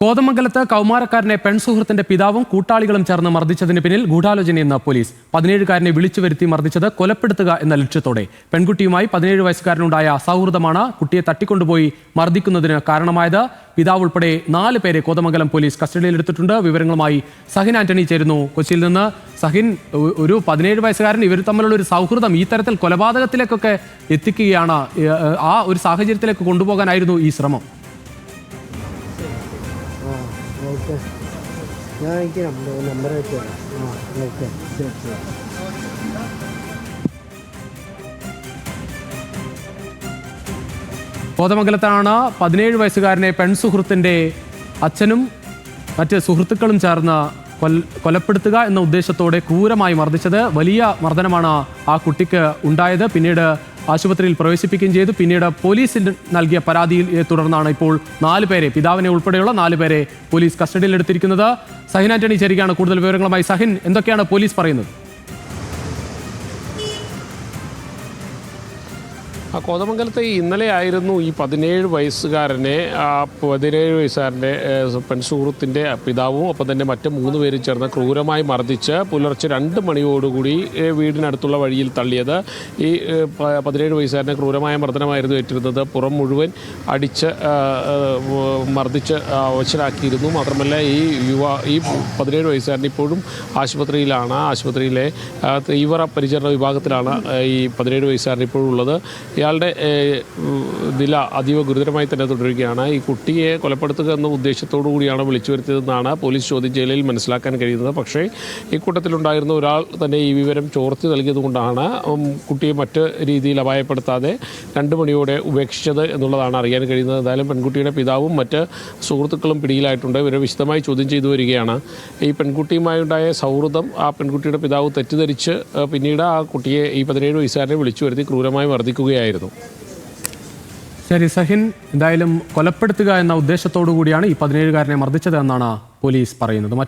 കോതമംഗലത്ത് കൗമാരക്കാരനെ പെൺസുഹൃത്തിന്റെ പിതാവും കൂട്ടാളികളും ചേർന്ന് മർദ്ദിച്ചതിന് പിന്നിൽ ഗൂഢാലോചനയെന്ന് പോലീസ്. 17-കാരനെ വിളിച്ചു വരുത്തി മർദ്ദിച്ചത് കൊലപ്പെടുത്തുക എന്ന ലക്ഷ്യത്തോടെ. പെൺകുട്ടിയുമായി 17 വയസ്സുകാരനുണ്ടായ സൗഹൃദമാണ് കുട്ടിയെ തട്ടിക്കൊണ്ടുപോയി മർദ്ദിക്കുന്നതിന് കാരണമായത്. പിതാവ് ഉൾപ്പെടെ 4 പേരെ കോതമംഗലം പോലീസ് കസ്റ്റഡിയിലെടുത്തിട്ടുണ്ട്. വിവരങ്ങളുമായി സഹിൻ ആന്റണി ചേരുന്നു കൊച്ചിയിൽ നിന്ന്. സഹിൻ, ഒരു 17 വയസ്സുകാരൻ ഇവർ തമ്മിലുള്ള ഒരു സൗഹൃദം ഈ തരത്തിൽ കൊലപാതകത്തിലേക്കൊക്കെ എത്തിക്കുകയാണ്. ആ ഒരു സാഹചര്യത്തിലേക്ക് കൊണ്ടുപോകാനായിരുന്നു ഈ ശ്രമം. ഓക്കെ, ഞാൻ എനിക്ക് നമ്പർ വെച്ചു. ഓക്കെ, ശരി ശരി. കോതമംഗലത്താണ് 17 വയസ്സുകാരനെ പെൺസുഹൃത്തിന്റെ അച്ഛനും മറ്റ് സുഹൃത്തുക്കളും ചേർന്ന് കൊലപ്പെടുത്തുക എന്ന ഉദ്ദേശത്തോടെ ക്രൂരമായി മർദ്ദിച്ചത്. വലിയ മർദ്ദനമാണ് ആ കുട്ടിക്ക് ഉണ്ടായത്. പിന്നീട് ആശുപത്രിയിൽ പ്രവേശിപ്പിക്കുകയും ചെയ്തു. പിന്നീട് പോലീസിൽ നൽകിയ പരാതിയെ തുടർന്നാണ് ഇപ്പോൾ 4 പേരെ, പിതാവിനെ ഉൾപ്പെടെയുള്ള 4 പേരെ പോലീസ് കസ്റ്റഡിയിലെടുത്തിരിക്കുന്നത്. സഹിൻ ആന്റണി ചേരുകയാണ് കൂടുതൽ വിവരങ്ങളുമായി. സഹിൻ, എന്തൊക്കെയാണ് പോലീസ് പറയുന്നത്? കോതമംഗലത്തെ ഇന്നലെ ആയിരുന്നു ഈ 17 വയസ്സുകാരൻ്റെ പെൺസുഹൃത്തിൻ്റെ പിതാവും ഒപ്പം തന്നെ മറ്റ് 3 പേരും ചേർന്ന് ക്രൂരമായി മർദ്ദിച്ച് പുലർച്ചെ 2 മണിയോടുകൂടി വീടിനടുത്തുള്ള വഴിയിൽ തള്ളിയത്. ഈ 17 വയസ്സുകാരനെ ക്രൂരമായ മർദ്ദനമായിരുന്നു ഏറ്റിരുന്നത്. പുറം മുഴുവൻ അടിച്ച് മർദ്ദിച്ച് അവശരാക്കിയിരുന്നു. മാത്രമല്ല ഈ 17 വയസ്സുകാരൻ ഇപ്പോഴും ആശുപത്രിയിലാണ്. ആശുപത്രിയിലെ തീവ്ര പരിചരണ വിഭാഗത്തിലാണ് ഈ 17 വയസ്സുകാരൻ ഇപ്പോഴും ഉള്ളത്. ഇയാളുടെ നില അതീവ ഗുരുതരമായി തന്നെ തുടരുകയാണ്. ഈ കുട്ടിയെ കൊലപ്പെടുത്തുക എന്ന ഉദ്ദേശത്തോടു കൂടിയാണ് വിളിച്ചു വരുത്തിയതെന്നാണ് പോലീസ് ചോദ്യം ചെയ്യലിൽ മനസ്സിലാക്കാൻ കഴിയുന്നത്. പക്ഷേ ഇക്കൂട്ടത്തിലുണ്ടായിരുന്ന ഒരാൾ തന്നെ ഈ വിവരം ചോർത്തി നൽകിയതുകൊണ്ടാണ് കുട്ടിയെ മറ്റ് രീതിയിൽ അപായപ്പെടുത്താതെ 2 മണിയോടെ ഉപേക്ഷിച്ചത് എന്നുള്ളതാണ് അറിയാൻ കഴിയുന്നത്. എന്തായാലും പെൺകുട്ടിയുടെ പിതാവും മറ്റ് സുഹൃത്തുക്കളും പിടിയിലായിട്ടുണ്ട്. ഇവരെ വിശദമായി ചോദ്യം ചെയ്തു വരികയാണ്. ഈ പെൺകുട്ടിയുമായുണ്ടായ സൗഹൃദം ആ പെൺകുട്ടിയുടെ പിതാവ് തെറ്റിദ്ധരിച്ച് പിന്നീട് ആ കുട്ടിയെ ഈ 17 വയസ്സുകാരനെ വിളിച്ചു വരുത്തി ക്രൂരമായി മർദ്ദിക്കുകയായിരുന്നു. ശരി സഹിൻ, എന്തായാലും കൊലപ്പെടുത്തുക എന്ന ഉദ്ദേശത്തോടു കൂടിയാണ് ഈ 17-കാരനെ മർദ്ദിച്ചത് എന്നാണ് പോലീസ് പറയുന്നത്.